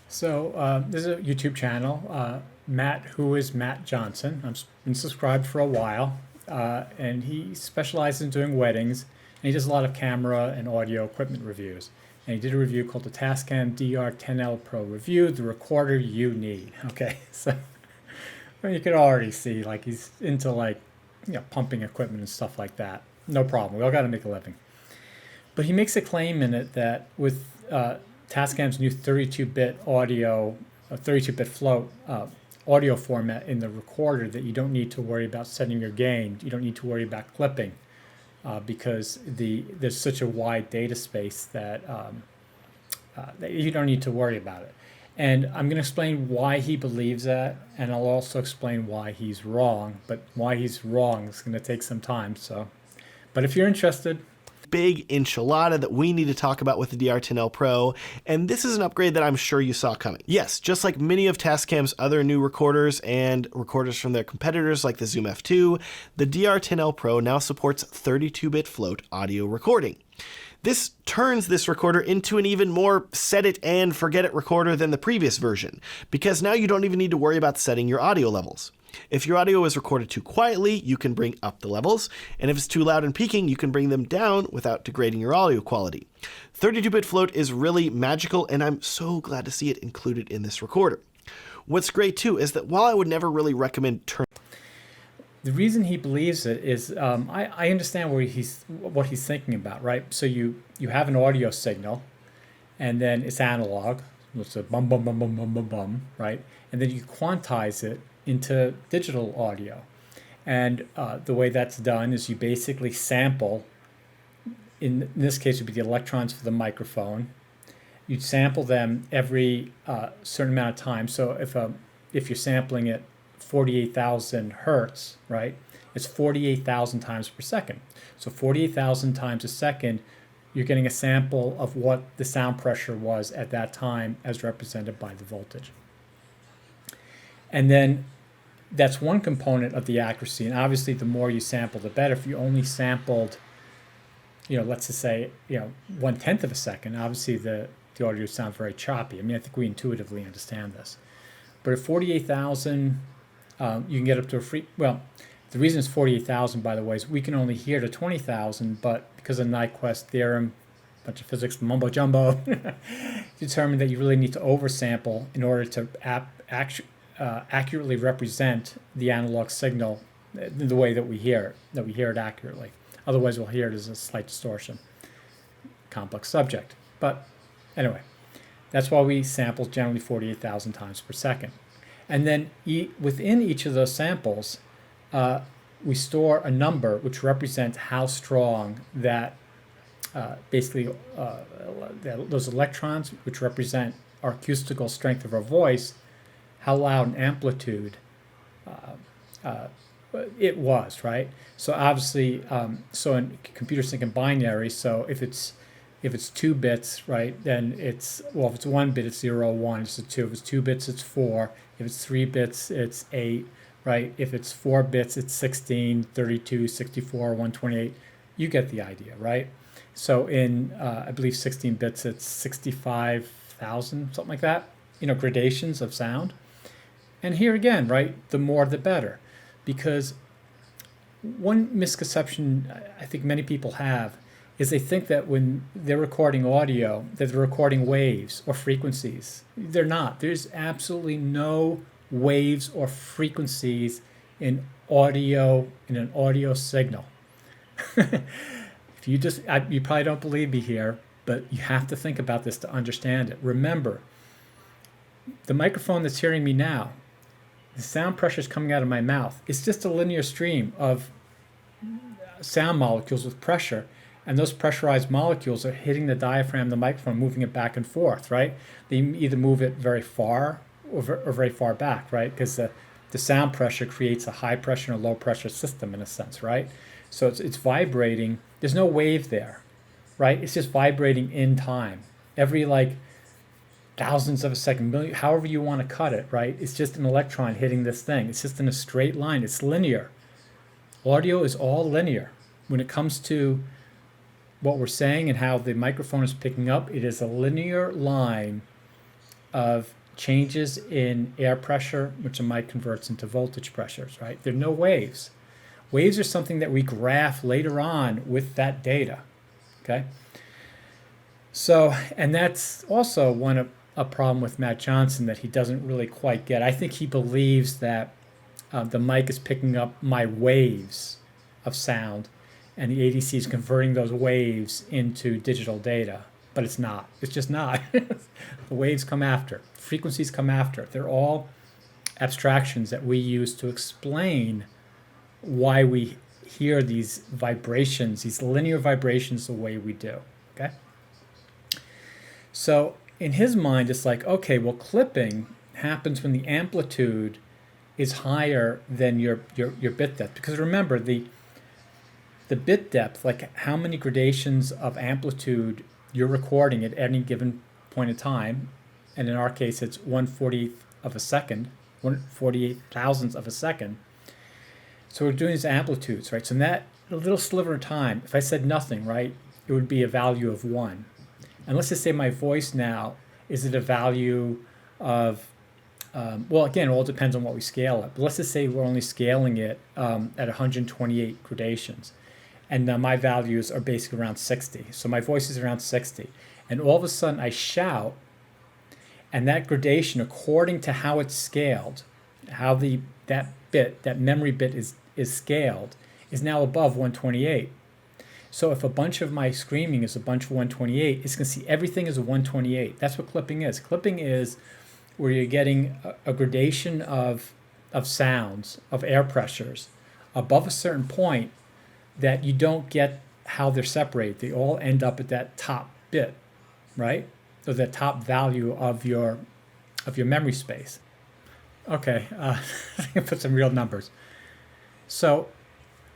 This is a YouTube channel, WhoIs Matt Johnson. I've been subscribed for a while, and he specializes in doing weddings, and he does a lot of camera and audio equipment reviews. And he did a review called the Tascam DR10L Pro Review, the recorder you need. Okay, so well, you could already see like he's into pumping equipment and stuff like that. No problem. We all got to make a living. But he makes a claim in it that with Tascam's new 32-bit audio, 32-bit float audio format in the recorder, that you don't need to worry about setting your gain. You don't need to worry about clipping because there's such a wide data space that you don't need to worry about it. And I'm going to explain why he believes that, and I'll also explain why he's wrong. But why he's wrong is going to take some time. But if you're interested, big enchilada that we need to talk about with the DR10L Pro, and this is an upgrade that I'm sure you saw coming. Yes, just like many of Tascam's other new recorders and recorders from their competitors like the Zoom F2, the DR10L Pro now supports 32-bit float audio recording. This turns this recorder into an even more set it and forget it recorder than the previous version, because now you don't even need to worry about setting your audio levels. If your audio is recorded too quietly, you can bring up the levels, and if it's too loud and peaking, you can bring them down without degrading your audio quality. 32-bit float is really magical, and I'm so glad to see it included in this recorder. What's great too is that while I would never really recommend the reason he believes it is I understand what he's thinking about, right? So you have an audio signal, and then it's analog, it's a bum bum bum bum bum bum bum, right? And then you quantize it into digital audio, and the way that's done is you basically sample. In this case, it would be the electrons for the microphone. You'd sample them every certain amount of time. So if you're sampling it 48,000 hertz, right? It's 48,000 times per second. So 48,000 times a second, you're getting a sample of what the sound pressure was at that time as represented by the voltage. And then that's one component of the accuracy. And obviously, the more you sample, the better. If you only sampled, let's just say, 1/10 of a second, obviously the audio would sound very choppy. I mean, I think we intuitively understand this. But at 48,000, you can get up to the reason it's 48,000, by the way, is we can only hear to 20,000, but because of Nyquist theorem, bunch of physics mumbo jumbo, determined that you really need to oversample in order to accurately represent the analog signal the way that we hear it accurately. Otherwise, we'll hear it as a slight distortion. Complex subject. But anyway, that's why we sample generally 48,000 times per second. And then within each of those samples, we store a number which represents how strong that those electrons, which represent our acoustical strength of our voice, how loud and amplitude it was, right? So obviously, so in computers think in binary. So if it's 2 bits, right, then if it's 1 bit, it's 0, 1, it's a 2. If it's 2 bits, it's 4. If it's 3 bits, it's 8, right? If it's 4 bits, it's 16, 32, 64, 128. You get the idea, right? So in, I believe 16 bits, it's 65,000, something like that, gradations of sound. And here again, right, the more the better. Because one misconception I think many people have is they think that when they're recording audio, that they're recording waves or frequencies. They're not. There's absolutely no waves or frequencies in an audio signal. You probably don't believe me here, but you have to think about this to understand it. Remember, the microphone that's hearing me now, the sound pressure is coming out of my mouth. It's just a linear stream of sound molecules with pressure. And those pressurized molecules are hitting the diaphragm, the microphone, moving it back and forth, right? They either move it very far or very far back, right? Because the sound pressure creates a high pressure and a low pressure system in a sense, right? So it's vibrating. There's no wave there, right? It's just vibrating in time. Every thousandths of a second, million, however you want to cut it, right? It's just an electron hitting this thing. It's just in a straight line. It's linear. Audio is all linear. When it comes to what we're saying and how the microphone is picking up, it is a linear line of changes in air pressure, which the mic converts into voltage pressures, right? There are no waves. Waves are something that we graph later on with that data, okay? So, and that's also a problem with Matt Johnson that he doesn't really quite get. I think he believes that the mic is picking up my waves of sound, and the ADC is converting those waves into digital data. But it's not. It's just not. The waves come after. Frequencies come after. They're all abstractions that we use to explain why we hear these vibrations, these linear vibrations, the way we do. Okay? So in his mind, it's like, okay, well, clipping happens when the amplitude is higher than your bit depth. Because remember, the bit depth, like how many gradations of amplitude you're recording at any given point in time, and in our case, it's 1/48th of a second, 1/48,000th of a second. So we're doing these amplitudes, right? So in that little sliver of time, if I said nothing, right, it would be a value of 1. And let's just say my voice now is at a value of, well, again, it all depends on what we scale it. But let's just say we're only scaling it at 128 gradations. And my values are basically around 60. So my voice is around 60. And all of a sudden I shout, and that gradation, according to how it's scaled, how that memory bit is scaled, is now above 128. So if a bunch of my screaming is a bunch of 128, it's going to see everything as a 128. That's what clipping is. Clipping is where you're getting a gradation of sounds, of air pressures, above a certain point that you don't get how they're separated. They all end up at that top bit, right? So the top value of your memory space. Okay, I can put some real numbers. So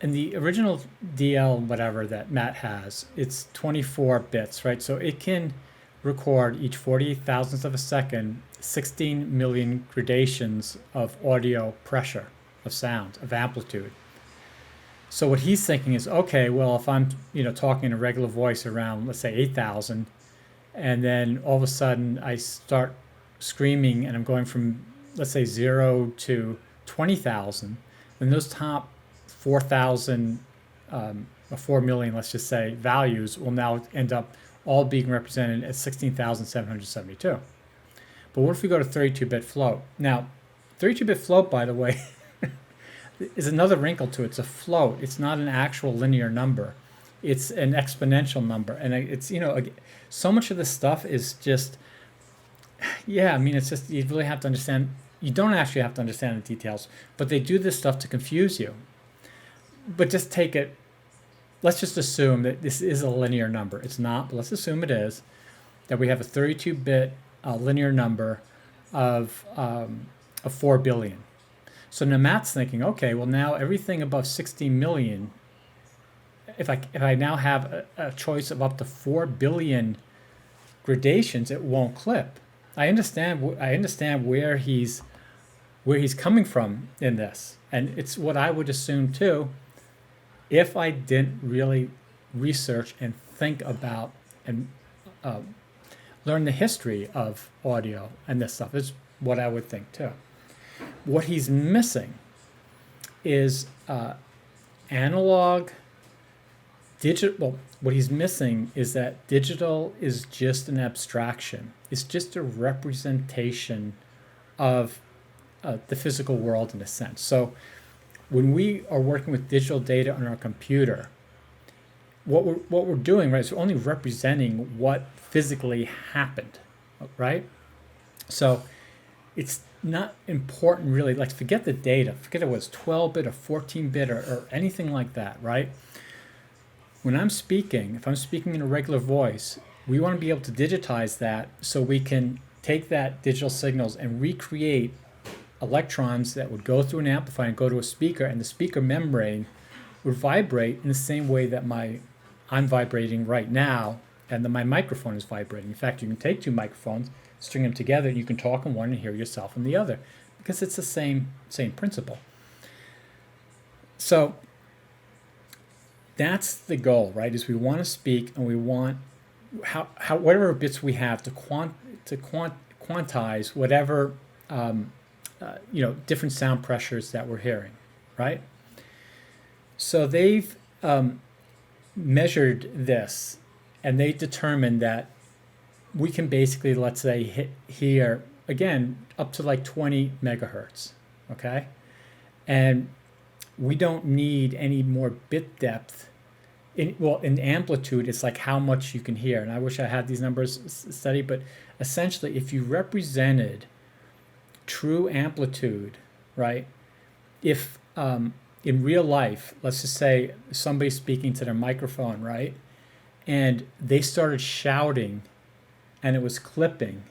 in the original DL whatever that Matt has, it's 24 bits, right? So it can record each 48,000th of a second, 16 million gradations of audio pressure, of sound, of amplitude. So what he's thinking is, okay, well, if I'm talking in a regular voice around, let's say 8,000, and then all of a sudden I start screaming and I'm going from, let's say 0 to 20,000, then those top 4,000 or 4 million, let's just say, values will now end up all being represented at 16,772. But what if we go to 32-bit float? Now, 32-bit float, by the way, is another wrinkle to it. It's a float. It's not an actual linear number. It's an exponential number. And it's, so much of this stuff is just, yeah, I mean, it's just, you really have to understand, you don't actually have to understand the details, but they do this stuff to confuse you. But just take it, let's just assume that this is a linear number. It's not, but let's assume it is, that we have a 32-bit linear number of 4 billion. So now Matt's thinking, okay, well now everything above 60 million, if I now have a choice of up to 4 billion gradations, it won't clip. I understand where he's coming from in this, and it's what I would assume too, if I didn't really research and think about and learn the history of audio and this stuff, is what I would think too. What he's missing is analog, digital. Well, what he's missing is that digital is just an abstraction. It's just a representation of the physical world in a sense. So when we are working with digital data on our computer, what we're doing, right, is we're only representing what physically happened, right? So it's not important really, like forget the data, forget it was 12-bit or 14-bit or anything like that, right? When I'm speaking, if I'm speaking in a regular voice, we want to be able to digitize that so we can take that digital signals and recreate electrons that would go through an amplifier and go to a speaker, and the speaker membrane would vibrate in the same way that I'm vibrating right now, and then my microphone is vibrating. In fact, you can take two microphones, string them together, and you can talk in one and hear yourself in the other, because it's the same principle. So that's the goal, right? Is we want to speak, and we want how whatever bits we have to quantize whatever different sound pressures that we're hearing, right? So they've measured this, and they determined that we can basically, let's say, hear again up to like 20 megahertz, okay? And we don't need any more bit depth. In amplitude, it's like how much you can hear. And I wish I had these numbers studied, but essentially, if you represented true amplitude, right? If in real life, let's just say somebody's speaking to their microphone, right? And they started shouting and it was clipping.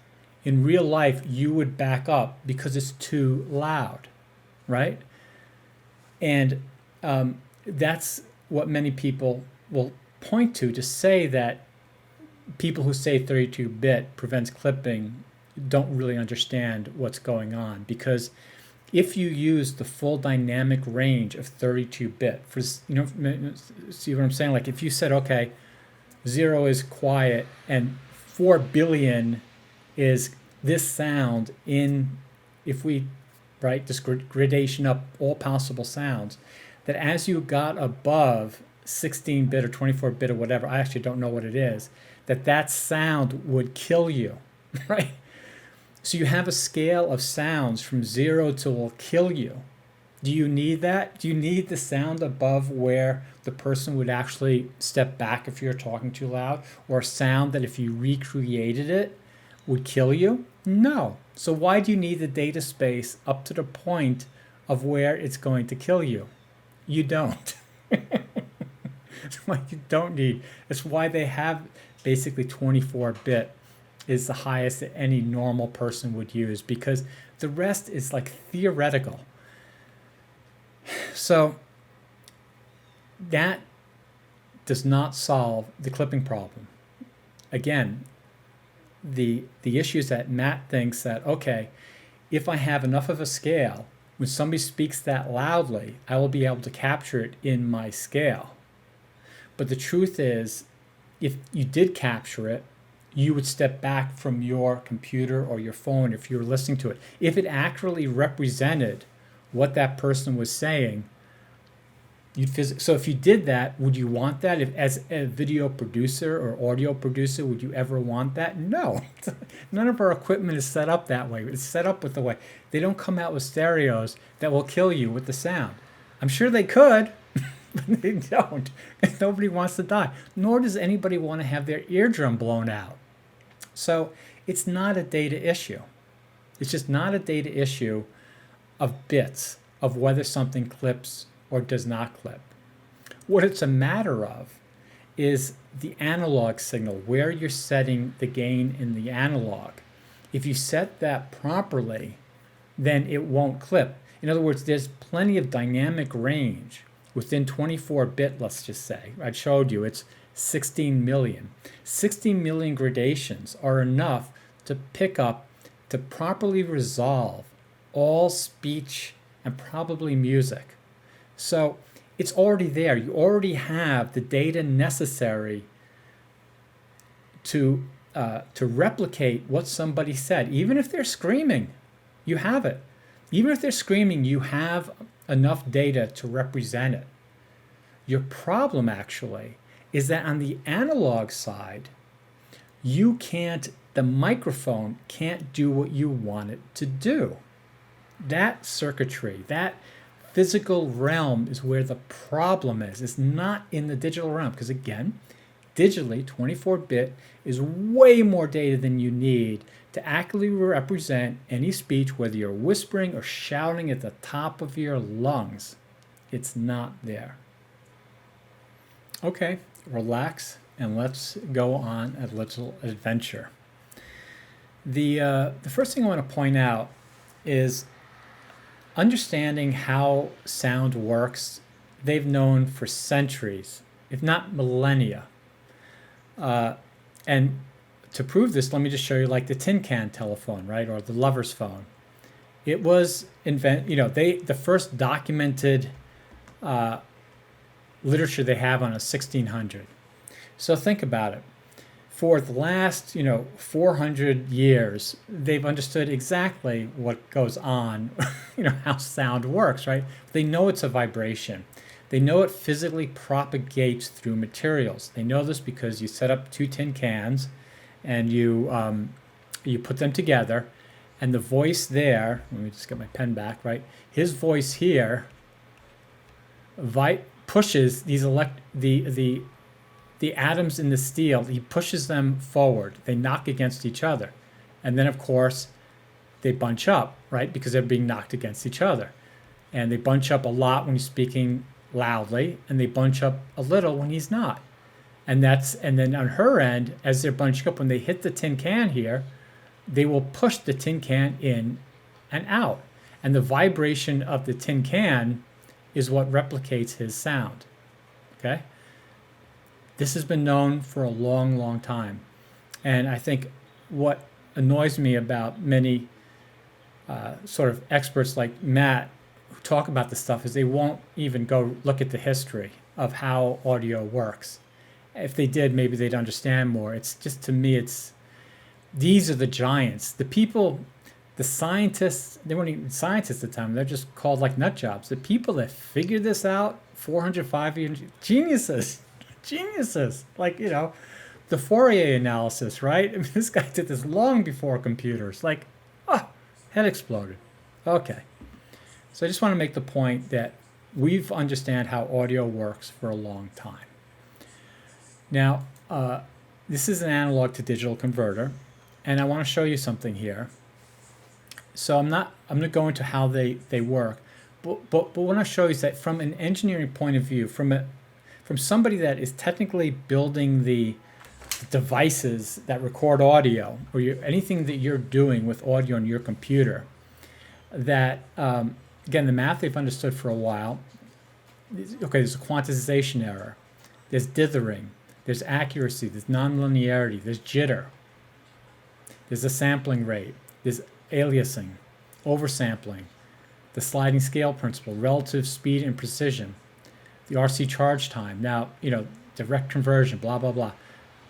In real life, you would back up because it's too loud, right? And that's what many people will point to say that people who say 32-bit prevents clipping don't really understand what's going on, because if you use the full dynamic range of 32-bit, for see what I'm saying? Like if you said, okay, 0 is quiet and 4 billion is this sound in, if we this gradation up all possible sounds, that as you got above 16-bit or 24-bit or whatever, I actually don't know what it is, that sound would kill you, right? So you have a scale of sounds from 0 to will kill you. Do you need that? Do you need the sound above where the person would actually step back if you're talking too loud, or a sound that if you recreated it would kill you? No. So why do you need the data space up to the point of where it's going to kill you? You don't. It's why you don't need. It's why they have basically 24-bit is the highest that any normal person would use, because the rest is like theoretical. So that does not solve the clipping problem. Again, the issue is that Matt thinks that, okay, if I have enough of a scale, when somebody speaks that loudly, I will be able to capture it in my scale. But the truth is, if you did capture it, you would step back from your computer or your phone if you were listening to it. If it accurately represented what that person was saying, so if you did that, would you want that? If, as a video producer or audio producer, would you ever want that? No. None of our equipment is set up that way. It's set up with the way. They don't come out with stereos that will kill you with the sound. I'm sure they could, but they don't. Nobody wants to die. Nor does anybody want to have their eardrum blown out. So it's not a data issue. It's just not a data issue of bits, of whether something clips or does not clip. What it's a matter of is the analog signal, where you're setting the gain in the analog. If you set that properly, then it won't clip. In other words, there's plenty of dynamic range within 24-bit, let's just say. I showed you it's 16 million. 16 million gradations are enough to pick up, to properly resolve all speech and probably music. So it's already there. You already have the data necessary to replicate what somebody said. Even if they're screaming, you have it. Even if they're screaming, you have enough data to represent it. Your problem actually is that on the analog side, the microphone can't do what you want it to do. That circuitry, that physical realm is where the problem is. It's not in the digital realm, because again, digitally, 24-bit is way more data than you need to accurately represent any speech, whether you're whispering or shouting at the top of your lungs. It's not there. Okay, relax and let's go on a little adventure. The first thing I want to point out is understanding how sound works. They've known for centuries, if not millennia. And to prove this, let me just show you like the tin can telephone, right, or the lover's phone. It was the first documented literature they have on a 1600. So think about it. for the last 400 years, they've understood exactly what goes on, how sound works, right? They know it's a vibration. They know it physically propagates through materials. They know this because you set up two tin cans and you put them together, and the voice there, let me just get my pen back, right? His voice here pushes the atoms in the steel, he pushes them forward. They knock against each other. And then, of course, they bunch up, right? Because they're being knocked against each other. And they bunch up a lot when he's speaking loudly, and they bunch up a little when he's not. And then on her end, as they're bunching up, when they hit the tin can here, they will push the tin can in and out. And the vibration of the tin can is what replicates his sound. Okay? This has been known for a long, long time. And I think what annoys me about many sort of experts like Matt who talk about this stuff is they won't even go look at the history of how audio works. If they did, maybe they'd understand more. It's just, to me, these are the giants. The people, the scientists, they weren't even scientists at the time. They're just called like nut jobs. The people that figured this out 400, 500 years, geniuses. Like, the Fourier analysis, right? I mean, this guy did this long before computers. Like, head exploded. Okay. So I just want to make the point that we've understand how audio works for a long time. Now, this is an analog to digital converter, and I want to show you something here. So I'm going to go into how they work, but what I show you is that from an engineering point of view, from somebody that is technically building the devices that record audio, or anything that you're doing with audio on your computer, that, again, the math they've understood for a while. Okay, there's a quantization error. There's dithering. There's accuracy. There's nonlinearity. There's jitter. There's a sampling rate. There's aliasing, oversampling, the sliding scale principle, relative speed and precision, the RC charge time. Now, direct conversion, blah, blah, blah.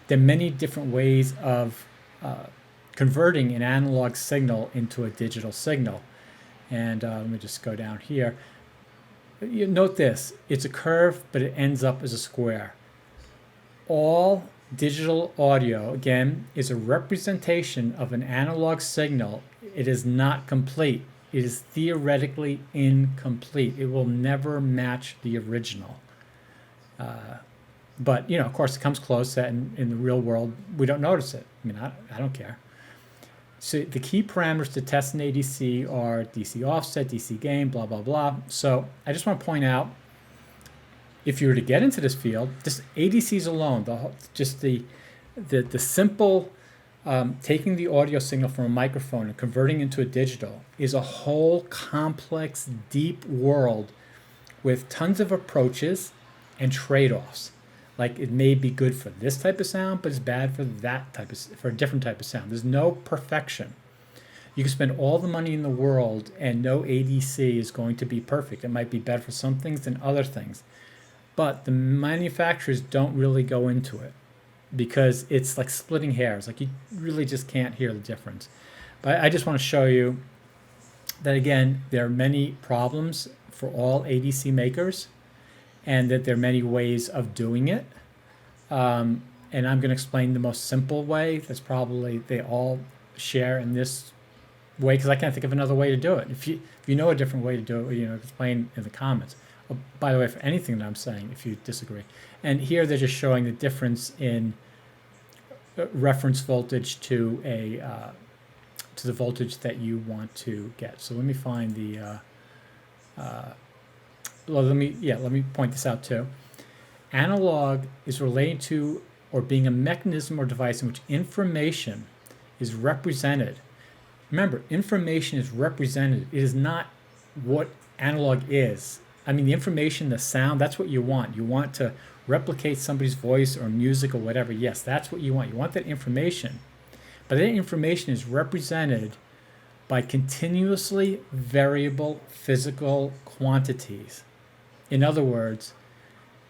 There are many different ways of converting an analog signal into a digital signal. And let me just go down here. You note this. It's a curve, but it ends up as a square. All digital audio, again, is a representation of an analog signal. It is not complete. It is theoretically incomplete. It will never match the original. But, of course, it comes close, and in the real world, we don't notice it. I mean, I don't care. So the key parameters to test an ADC are DC offset, DC gain, blah, blah, blah. So I just want to point out, if you were to get into this field, just ADCs alone, the simple taking the audio signal from a microphone and converting into a digital is a whole complex, deep world with tons of approaches and trade-offs. Like, it may be good for this type of sound, but it's bad for for a different type of sound. There's no perfection. You can spend all the money in the world and no ADC is going to be perfect. It might be better for some things than other things. But the manufacturers don't really go into it because it's like splitting hairs. Like, you really just can't hear the difference. But I just want to show you that, again, there are many problems for all ADC makers, and that there are many ways of doing it. And I'm going to explain the most simple way. That's probably they all share in this way, because I can't think of another way to do it. If you know a different way to do it, explain in the comments. Oh, by the way, for anything that I'm saying, if you disagree. And here they're just showing the difference in reference voltage to the voltage that you want to get. So let me find the. Let me point this out too. Analog is related to or being a mechanism or device in which information is represented. Remember, information is represented. It is not what analog is. I mean, the information, the sound, that's what you want. You want to replicate somebody's voice or music or whatever. Yes, that's what you want. You want that information. But that information is represented by continuously variable physical quantities. In other words,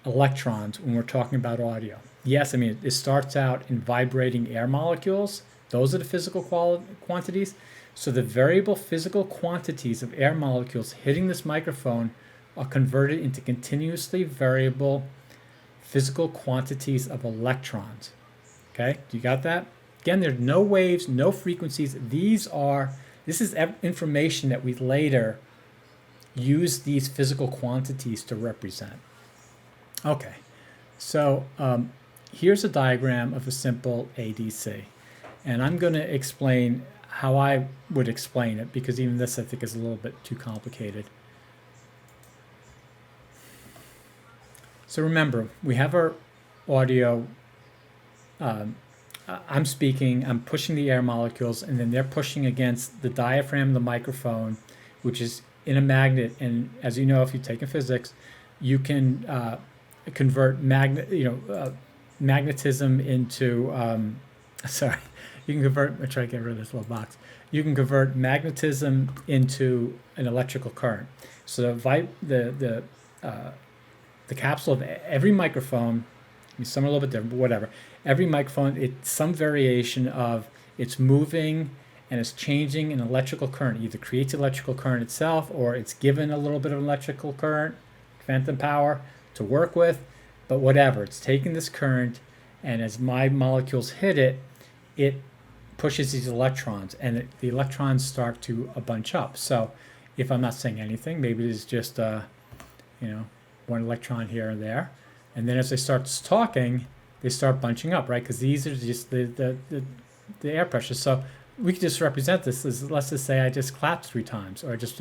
electrons when we're talking about audio. yes, I mean, it starts out in vibrating air molecules. Those are the physical quantities. So the variable physical quantities of air molecules hitting this microphone are converted into continuously variable physical quantities of electrons. Okay, you got that? Again, there's no waves, no frequencies. This is information that we later use these physical quantities to represent. Okay, so here's a diagram of a simple ADC. And I'm going to explain how I would explain it, because even this I think is a little bit too complicated. So remember, we have our audio. I'm speaking, I'm pushing the air molecules, and then they're pushing against the diaphragm of the microphone, which is in a magnet. And as you know, if you've taken physics, you can convert magnetism into you can convert. I try to get rid of this little box. You can convert magnetism into an electrical current. So the capsule of every microphone, some are a little bit different, but whatever. Every microphone, it's some variation of it's moving and it's changing an electrical current. Either creates electrical current itself, or it's given a little bit of electrical current, phantom power, to work with. But whatever, it's taking this current, and as my molecules hit it, it pushes these electrons, and the electrons start to bunch up. So if I'm not saying anything, maybe it's just one electron here and there, and then as they start talking, they start bunching up, right? Because these are just the air pressure. So we could just represent this as, let's just say I just clapped 3 times, or I just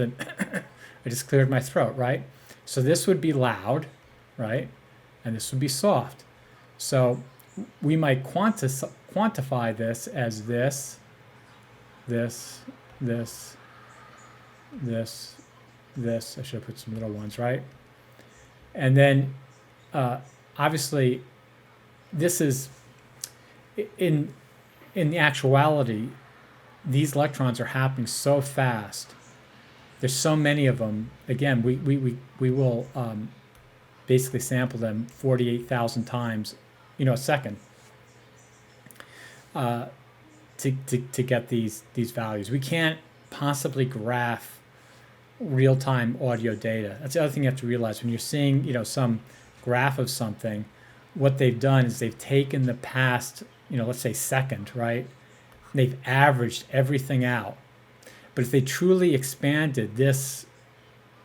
cleared my throat, right? So this would be loud, right? And this would be soft. So we might quantify this as this. I should have put some little ones, right? And then obviously this is in the actuality, these electrons are happening so fast. There's so many of them. Again, we will basically sample them 48,000 times, a second, to get these values. We can't possibly graph real-time audio data. That's the other thing you have to realize when you're seeing, some graph of something. What they've done is they've taken the past, let's say second, right? They've averaged everything out. But if they truly expanded this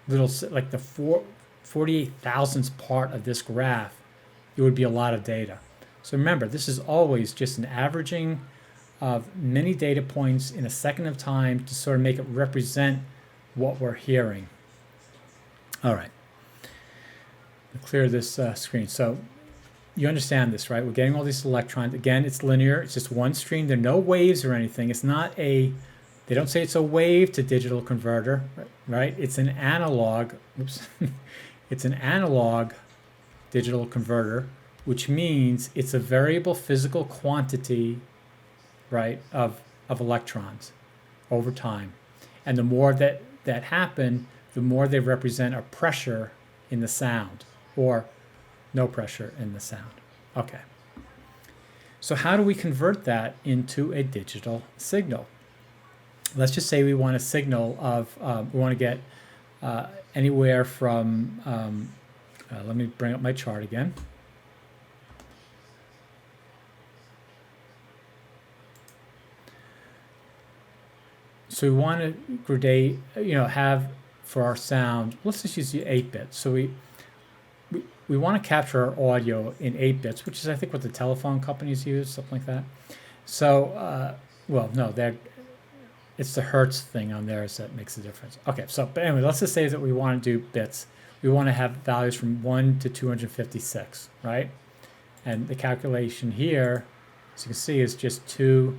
little, like the 48,000th part of this graph, it would be a lot of data. So remember, this is always just an averaging of many data points in a second of time to sort of make it represent what we're hearing. All right. I'll clear this screen. So you understand this, right? We're getting all these electrons. Again, it's linear. It's just one stream. There are no waves or anything. It's not they don't say it's a wave to digital converter, right? It's an analog. Oops. It's an analog digital converter, which means it's a variable physical quantity, right, of electrons over time. And the more that happen, the more they represent a pressure in the sound, or no pressure in the sound. Okay. So how do we convert that into a digital signal? Let's just say we want a signal of, we want to get anywhere from, let me bring up my chart again. So we want to gradate, have for our sound, let's just use the 8 bits. So we want to capture our audio in 8 bits, which is I think what the telephone companies use, something like that. So, well, no, it's the hertz thing on theirs that makes the difference. Okay, so but anyway, let's just say that we want to do bits. We want to have values from 1 to 256, right? And the calculation here, as you can see, is just 2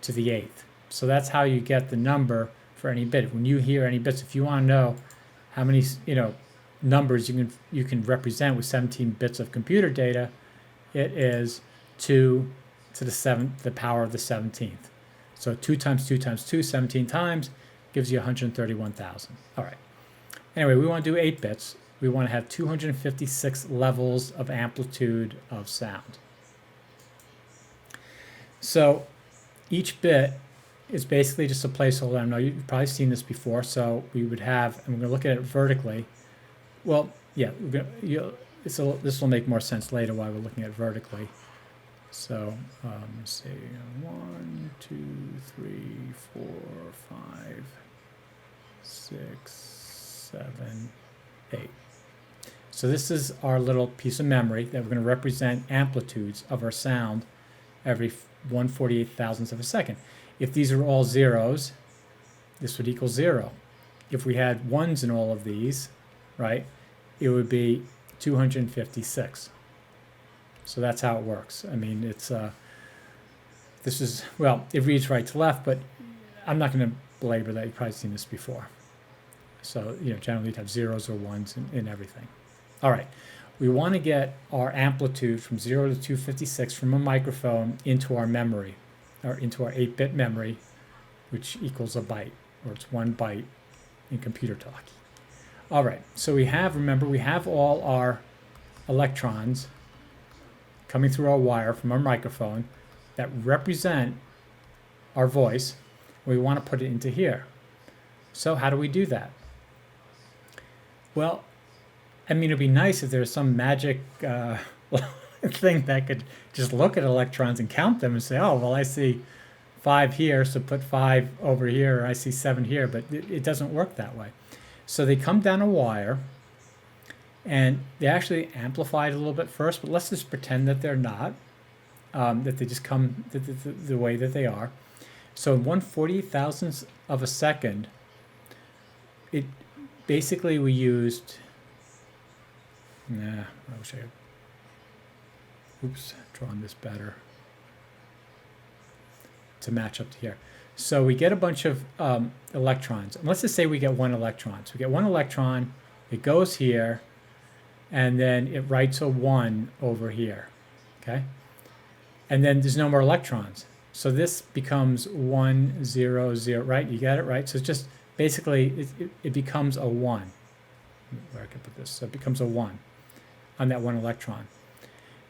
to the 8th. So that's how you get the number for any bit. When you hear any bits, if you want to know how many, numbers you can represent with 17 bits of computer data, it is 2 to the power of the 17th. So 2 times 2 times 2, 17 times, gives you 131,000. All right. Anyway, we want to do 8 bits. We want to have 256 levels of amplitude of sound. So each bit is basically just a placeholder. I know you've probably seen this before. So we would have, and we're going to look at it vertically. Well, yeah, this will make more sense later while we're looking at it vertically. So let's see, 1, 2, 3, 4, 5, 6, 7, 8. So this is our little piece of memory that we're going to represent amplitudes of our sound every 1/48,000th of a second. If these are all zeros, this would equal 0. If we had ones in all of these, right, it would be 256. So that's how it works. I mean, it's this is, well, it reads right to left, but I'm not going to belabor that. You've probably seen this before. So, generally you'd have zeros or ones in everything. All right, we want to get our amplitude from 0 to 256 from a microphone into our memory, or into our 8-bit memory, which equals a byte, or it's 1 byte in computer talk. All right, so remember, we have all our electrons coming through our wire from our microphone that represent our voice. We want to put it into here. So how do we do that? Well, I mean, it'd be nice if there's some magic thing that could just look at electrons and count them and say, oh, well, I see 5 here, so put 5 over here, or I see 7 here, but it doesn't work that way. So they come down a wire, and they actually amplify it a little bit first, but let's just pretend that they're not, that they just come the way that they are. So in 1/48,000th of a second, it basically we used, I wish I had, drawn this better to match up to here. So we get a bunch of electrons. And let's just say we get 1 electron. So we get 1 electron, it goes here, and then it writes a 1 over here, okay? And then there's no more electrons. So this becomes 1, 0, 0, right? You got it, right? So it's just basically, it becomes a 1. Where I can put this? So it becomes a 1 on that 1 electron.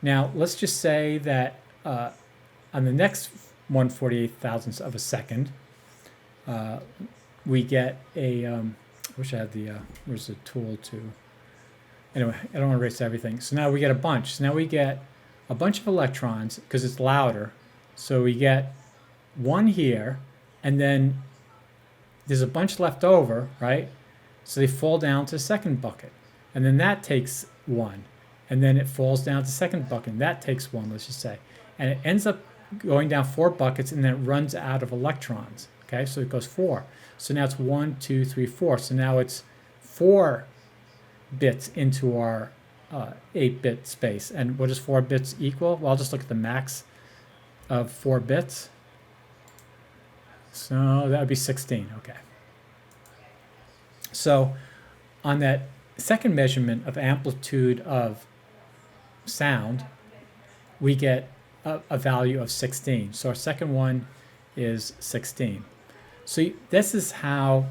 Now, let's just say that on the next 1/48,000th of a second, we get a, I wish I had where's the tool to, anyway, I don't want to erase everything. So now we get a bunch. So now we get a bunch of electrons because it's louder. So we get 1 here, and then there's a bunch left over, right? So they fall down to the second bucket. And then that takes 1. And then it falls down to the second bucket, and that takes 1, let's just say. And it ends up going down 4 buckets, and then it runs out of electrons. Okay, so it goes 4. So now it's 1, 2, 3, 4. So now it's 4 bits into our 8-bit space. And what does 4 bits equal? Well, I'll just look at the max of 4 bits. So that would be 16. Okay. So on that second measurement of amplitude of sound, we get a value of 16. So our second one is 16. So this is how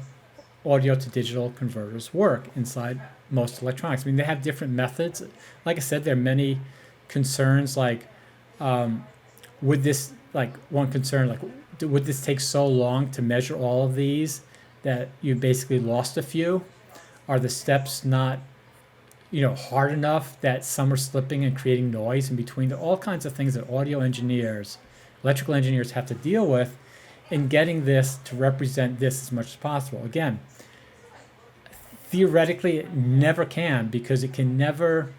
audio to digital converters work inside most electronics. I mean, they have different methods. Like I said, there are many concerns, like would this, like one concern, like would this take so long to measure all of these that you basically lost a few? Are the steps not, hard enough that some are slipping and creating noise in between? There are all kinds of things that audio engineers, electrical engineers have to deal with in getting this to represent this as much as possible. Again, theoretically, it never can, because it can never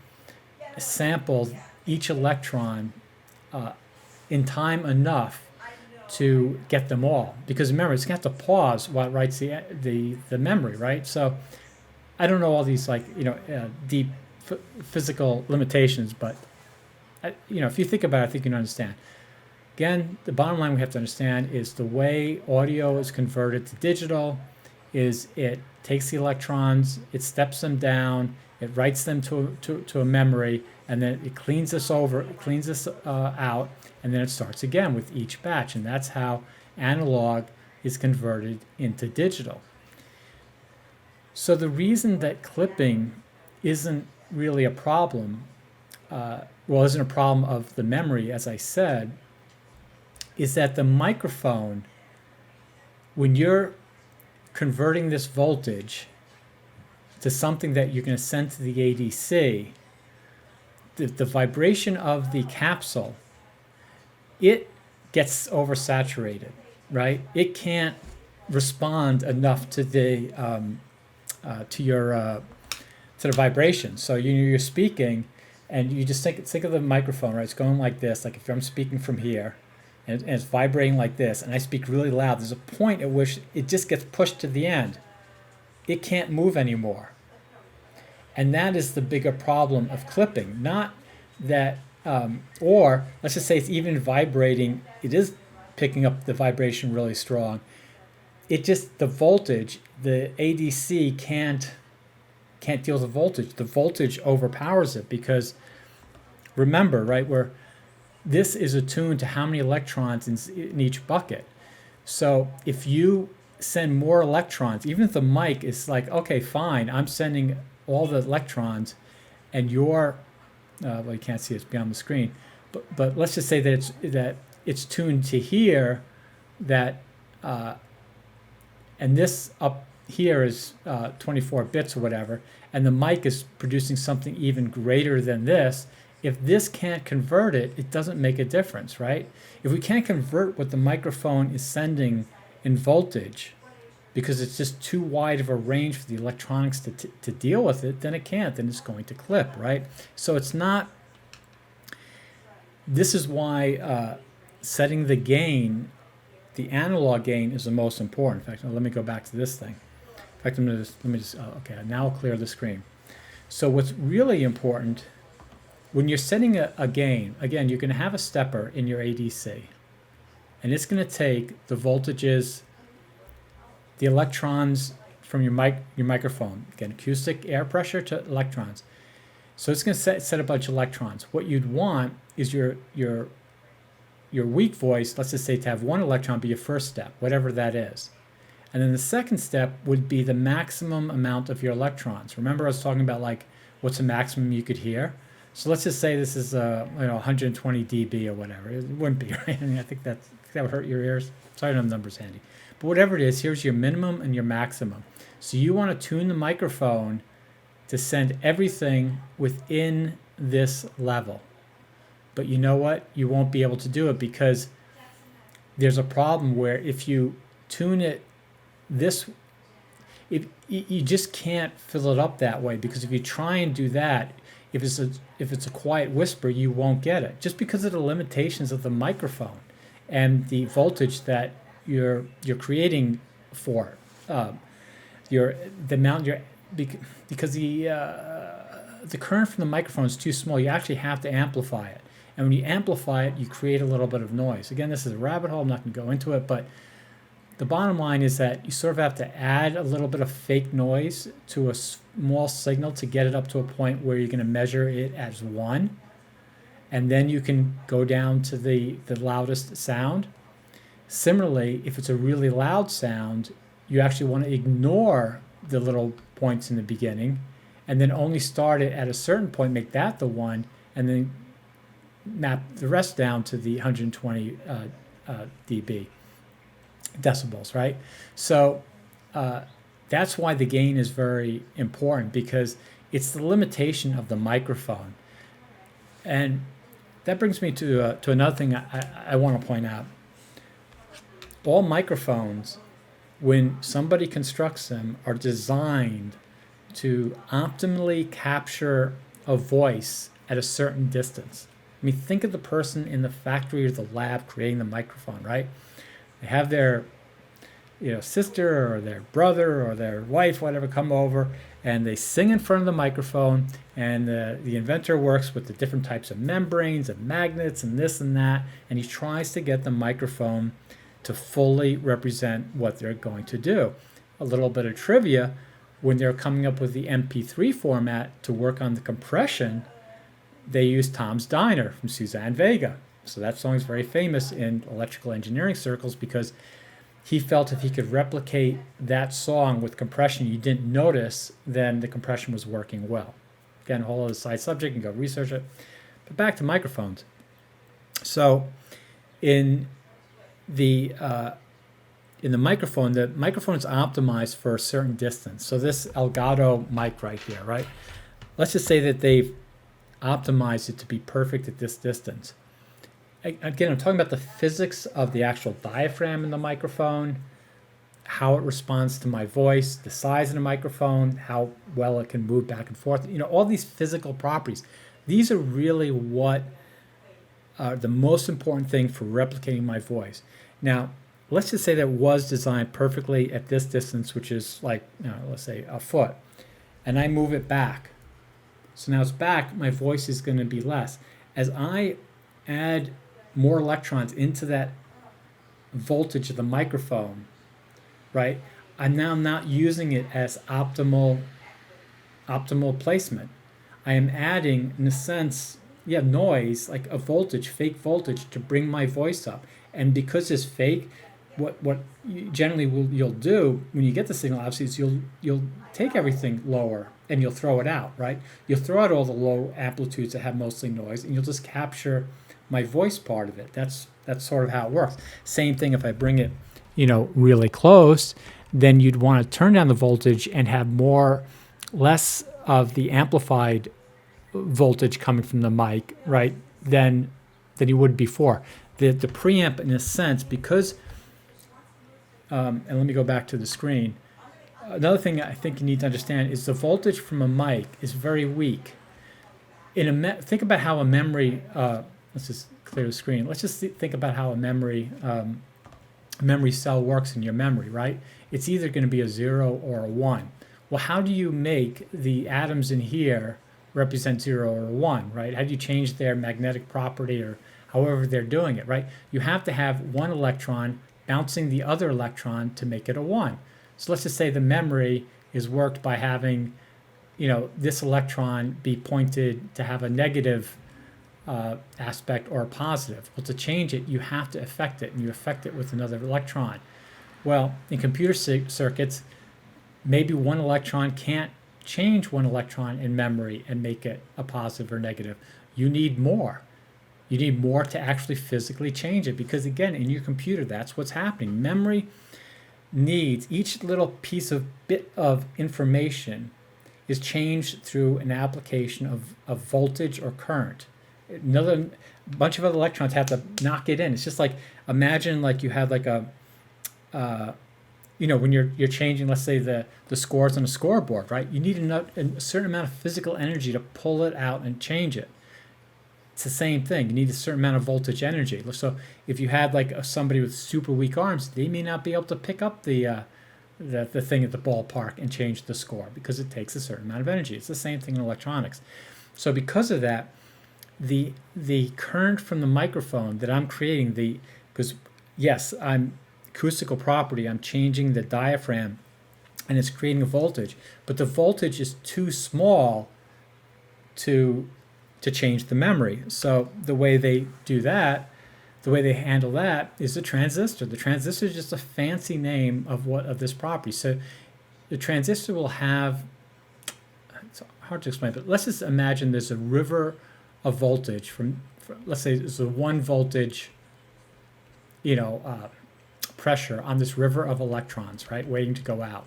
sample each electron in time enough to get them all. Because remember, it's going to have to pause while it writes the memory, right? So I don't know all these deep physical limitations, but if you think about it, I think you can understand. Again, the bottom line we have to understand is the way audio is converted to digital is it takes the electrons, it steps them down, it writes them to a memory, and then it cleans this out, and then it starts again with each batch. And that's how analog is converted into digital. So the reason that clipping isn't really a problem, isn't a problem of the memory, as I said, is that the microphone, when you're converting this voltage to something that you're going to send to the ADC, the vibration of the capsule, it gets oversaturated, right? It can't respond enough to the to the vibration. So you're speaking, and you just think of the microphone, right? It's going like this. Like if I'm speaking from here, and it's vibrating like this, and I speak really loud, there's a point at which it just gets pushed to the end. It can't move anymore. And that is the bigger problem of clipping. Not that, or let's just say it's even vibrating. It is picking up the vibration really strong. It just, the voltage, the ADC can't deal with the voltage. The voltage overpowers it because, remember, right, this is attuned to how many electrons in each bucket. So if you send more electrons, even if the mic is like, okay, fine, I'm sending all the electrons, and you're, well, you can't see it, it's beyond the screen, but let's just say that it's tuned to here, that, and this up here is 24 bits or whatever, and the mic is producing something even greater than this. If this can't convert it, it doesn't make a difference, right? If we can't convert what the microphone is sending in voltage, because it's just too wide of a range for the electronics to deal with it, then it can't, then it's going to clip, right? So it's not, this is why setting the gain, the analog gain, is the most important. In fact, let me go back to this thing. In fact, okay, now I'll clear the screen. So what's really important, when you're setting a gain, again, you're going to have a stepper in your ADC, and it's going to take the voltages, the electrons from your microphone, again, acoustic air pressure to electrons. So it's going to set a bunch of electrons. What you'd want is your weak voice, let's just say, to have one electron be your first step, whatever that is. And then the second step would be the maximum amount of your electrons. Remember I was talking about like what's the maximum you could hear? So let's just say this is 120 dB or whatever. It wouldn't be, right? I mean, I think that would hurt your ears. Sorry, I don't have numbers handy. But whatever it is, here's your minimum and your maximum. So you want to tune the microphone to send everything within this level. But you know what? You won't be able to do it because there's a problem where if you tune it you just can't fill it up that way, because if you try and do that, if it's a quiet whisper, you won't get it, just because of the limitations of the microphone and the voltage that you're creating for because the current from the microphone is too small. You actually have to amplify it, and when you amplify it, you create a little bit of noise. Again, this is a rabbit hole. I'm not going to go into it, but the bottom line is that you sort of have to add a little bit of fake noise to a small signal to get it up to a point where you're going to measure it as 1, and then you can go down to the loudest sound. Similarly, if it's a really loud sound, you actually want to ignore the little points in the beginning and then only start it at a certain point, make that the 1, and then map the rest down to the 120 dB. Decibels, right? So that's why the gain is very important, because it's the limitation of the microphone. And that brings me to another thing I want to point out. All microphones, when somebody constructs them, are designed to optimally capture a voice at a certain distance. I mean, think of the person in the factory or the lab creating the microphone, right? They have their sister or their brother or their wife, whatever, come over, and they sing in front of the microphone, and the inventor works with the different types of membranes and magnets and this and that, and he tries to get the microphone to fully represent what they're going to do. A little bit of trivia, when they're coming up with the MP3 format to work on the compression, they used Tom's Diner from Suzanne Vega. So that song is very famous in electrical engineering circles because he felt if he could replicate that song with compression you didn't notice, then the compression was working well. Again, a whole other side subject, and go research it. But back to microphones. So in the in the microphone is optimized for a certain distance. So this Elgato mic right here, right? Let's just say that they've optimized it to be perfect at this distance. Again, I'm talking about the physics of the actual diaphragm in the microphone, how it responds to my voice, the size of the microphone, how well it can move back and forth. All these physical properties. These are really what are the most important thing for replicating my voice. Now, let's just say that it was designed perfectly at this distance, which is like, let's say a foot, and I move it back. So now it's back, my voice is going to be less. As I add more electrons into that voltage of the microphone, right, I'm now not using it as optimal placement. I am adding, in a sense, noise, like a voltage, fake voltage, to bring my voice up. And because it's fake, what you generally you'll do when you get the signal, obviously, is you'll take everything lower and you'll throw it out, right? You'll throw out all the low amplitudes that have mostly noise, and you'll just capture my voice part of it. That's sort of how it works. Same thing if I bring it, really close, then you'd want to turn down the voltage and have less of the amplified voltage coming from the mic, right, than you would before. The preamp, in a sense, because, and let me go back to the screen. Another thing I think you need to understand is the voltage from a mic is very weak. Think about how a memory, let's just clear the screen. Let's just think about how a memory cell works in your memory, right? It's either going to be a 0 or a 1. Well, how do you make the atoms in here represent 0 or 1, right? How do you change their magnetic property or however they're doing it, right? You have to have one electron bouncing the other electron to make it a 1. So let's just say the memory is worked by having, this electron be pointed to have a negative aspect or a positive. Well, to change it, you have to affect it, and you affect it with another electron. Well, in computer circuits, maybe one electron can't change one electron in memory and make it a positive or negative. You need more. You need more to actually physically change it, because again, in your computer, that's what's happening. Memory needs, each little bit of information is changed through an application of voltage or current. Another bunch of other electrons have to knock it in. It's just like, imagine like you had like a when you're changing, let's say the scores on a scoreboard, right? You need a certain amount of physical energy to pull it out and change it. It's the same thing. You need a certain amount of voltage energy. So if you had like somebody with super weak arms, they may not be able to pick up the thing at the ballpark and change the score, because it takes a certain amount of energy. It's the same thing in electronics. So because of that, the current from the microphone that I'm creating, because yes, I'm acoustical property, I'm changing the diaphragm and it's creating a voltage, but the voltage is too small to change the memory. So the way they do that, the way they handle that, is a transistor. The transistor is just a fancy name of this property. So the transistor will have, it's hard to explain, but let's just imagine there's a river of voltage from let's say there's a 1 voltage, pressure on this river of electrons, right, waiting to go out.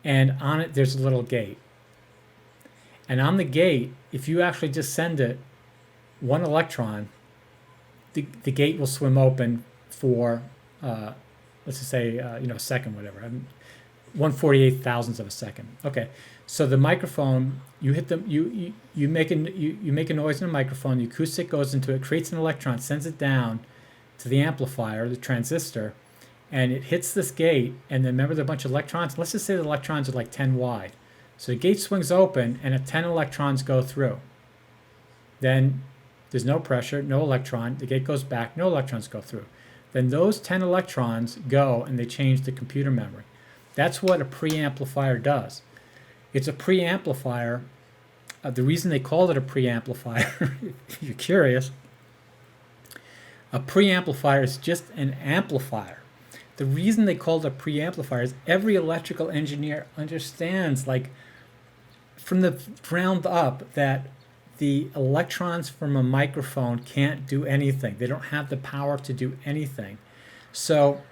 And on it, there's a little gate. And on the gate, if you actually just send it 1 electron, the gate will swim open for, let's just say, a second, whatever, 1/48 thousandths of a second. Okay, so the microphone, you hit them, you make a noise in the microphone. The acoustic goes into it, creates an electron, sends it down to the amplifier, the transistor, and it hits this gate. And then remember, there are a bunch of electrons. Let's just say the electrons are like 10 wide. So the gate swings open, and 10 electrons go through. Then there's no pressure, no electron. The gate goes back, no electrons go through. Then those 10 electrons go, and they change the computer memory. That's what a preamplifier does. It's a preamplifier. The reason they call it a preamplifier, if you're curious, a preamplifier is just an amplifier. The reason they call it a preamplifier is every electrical engineer understands, like, from the ground up, that the electrons from a microphone can't do anything. They don't have the power to do anything. So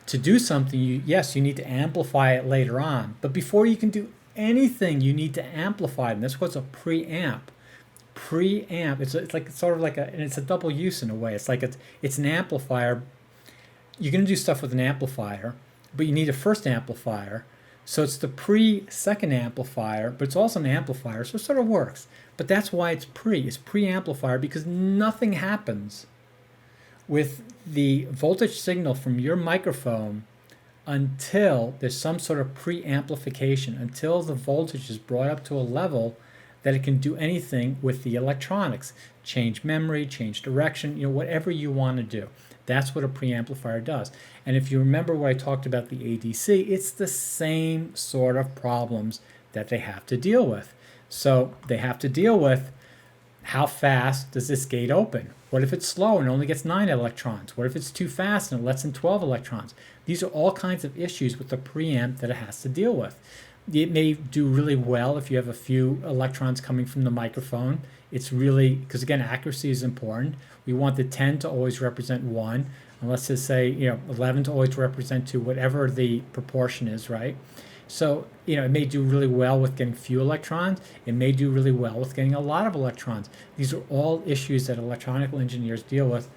to do something, yes, you need to amplify it later on. But before you can do anything, you need to amplify it. And that's what's a preamp. Preamp. It's like sort of like and it's a double use in a way. It's like it's an amplifier. You're going to do stuff with an amplifier, but you need a first amplifier. So it's the second amplifier, but it's also an amplifier, so it sort of works. But that's why it's pre-amplifier, because nothing happens with the voltage signal from your microphone until there's some sort of pre-amplification, until the voltage is brought up to a level that it can do anything with the electronics. Change memory, change direction, whatever you want to do. That's what a preamplifier does. And if you remember what I talked about the ADC, it's the same sort of problems that they have to deal with. So they have to deal with, how fast does this gate open? What if it's slow and only gets 9 electrons? What if it's too fast and it lets in 12 electrons? These are all kinds of issues with the preamp that it has to deal with. It may do really well if you have a few electrons coming from the microphone. It's really, because again, accuracy is important. We want the 10 to always represent 1, and let's just say 11 to always represent 2, whatever the proportion is, right? So it may do really well with getting few electrons. It may do really well with getting a lot of electrons. These are all issues that electronics engineers deal with.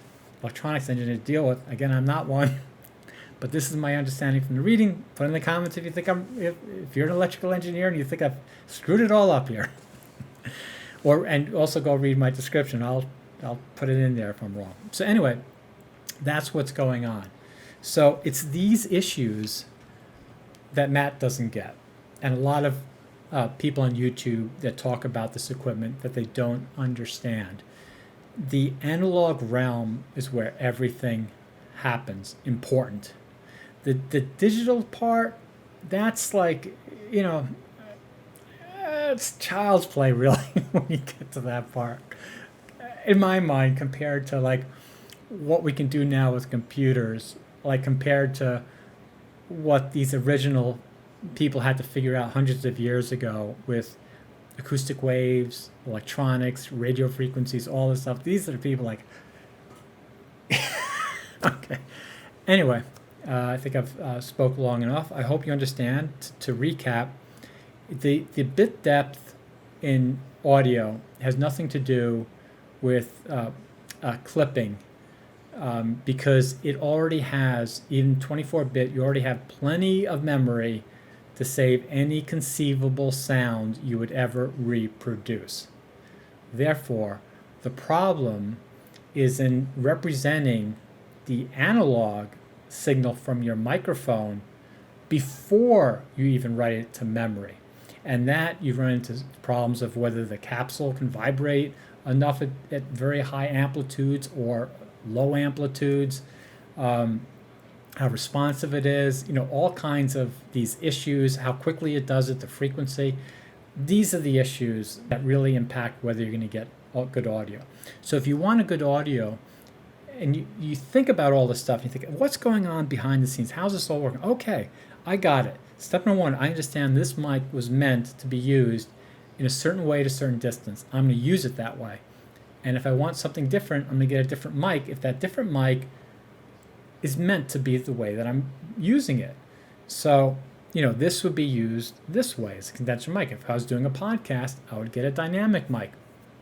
Again, I'm not one. But this is my understanding from the reading. Put in the comments if you think if you're an electrical engineer and you think I've screwed it all up here. And also go read my description. I'll put it in there if I'm wrong. So anyway, that's what's going on. So it's these issues that Matt doesn't get, and a lot of people on YouTube that talk about this equipment that they don't understand. The analog realm is where everything happens, important. The digital part, that's like, it's child's play really when you get to that part. In my mind, compared to like what we can do now with computers, like compared to what these original people had to figure out hundreds of years ago with acoustic waves, electronics, radio frequencies, all this stuff. These are the people like, okay. Anyway, I think I've spoke long enough. I hope you understand. To recap, the bit depth in audio has nothing to do with clipping, because it already has, even 24-bit, you already have plenty of memory to save any conceivable sound you would ever reproduce. Therefore, the problem is in representing the analog signal from your microphone before you even write it to memory. And that you run into problems of whether the capsule can vibrate enough at very high amplitudes or low amplitudes, how responsive it is, all kinds of these issues, how quickly it does it, the frequency. These are the issues that really impact whether you're going to get good audio. So if you want a good audio, and you think about all this stuff, and you think, what's going on behind the scenes? How's this all working? Okay, I got it. Step number 1, I understand this mic was meant to be used in a certain way at a certain distance. I'm going to use it that way. And if I want something different, I'm going to get a different mic if that different mic is meant to be the way that I'm using it. So, this would be used this way as a condenser mic. If I was doing a podcast, I would get a dynamic mic.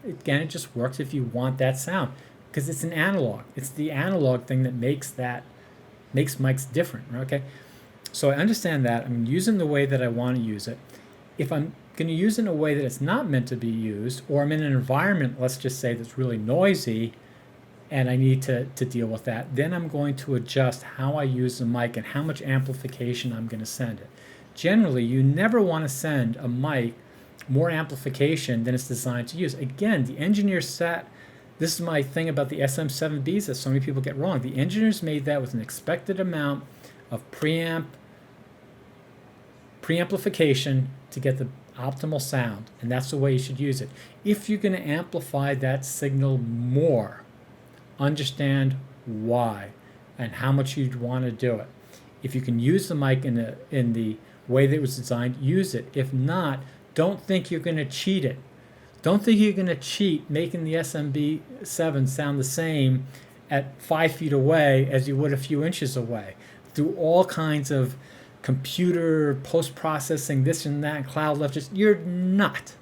Again, it just works if you want that sound, because it's an analog. It's the analog thing that makes mics different, okay? So I understand that. I'm using the way that I want to use it. If I'm going to use it in a way that it's not meant to be used, or I'm in an environment, let's just say, that's really noisy, and I need to deal with that, then I'm going to adjust how I use the mic and how much amplification I'm going to send it. Generally, you never want to send a mic more amplification than it's designed to use. Again, the engineer this is my thing about the SM7Bs that so many people get wrong. The engineers made that with an expected amount of preamplification to get the optimal sound, and that's the way you should use it. If you're going to amplify that signal more, understand why and how much you'd want to do it. If you can use the mic in the way that it was designed, use it. If not, don't think you're going to cheat it. Don't think you're going to cheat making the SMB7 sound the same at 5 feet away as you would a few inches away. Through all kinds of computer post-processing, this and that, cloud level, you're not.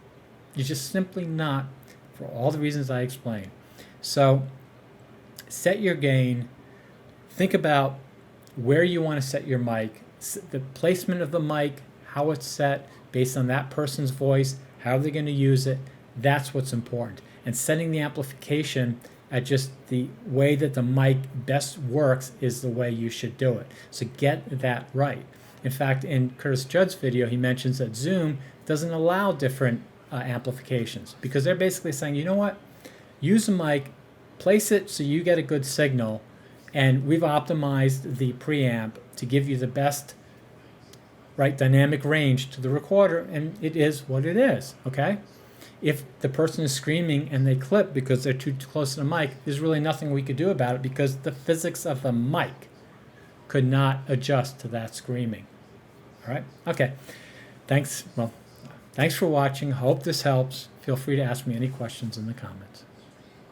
You're just simply not, for all the reasons I explained. So set your gain. Think about where you want to set your mic, the placement of the mic, how it's set based on that person's voice, how they're going to use it. That's what's important. And setting the amplification at just the way that the mic best works is the way you should do it. So get that right. In fact, in Curtis Judd's video, he mentions that Zoom doesn't allow different amplifications because they're basically saying, you know what, use a mic, place it so you get a good signal, and we've optimized the preamp to give you the best dynamic range to the recorder, and it is what it is, okay? If the person is screaming and they clip because they're too close to the mic, there's really nothing we could do about it because the physics of the mic could not adjust to that screaming. All right? Okay. Thanks for watching. Hope this helps. Feel free to ask me any questions in the comments.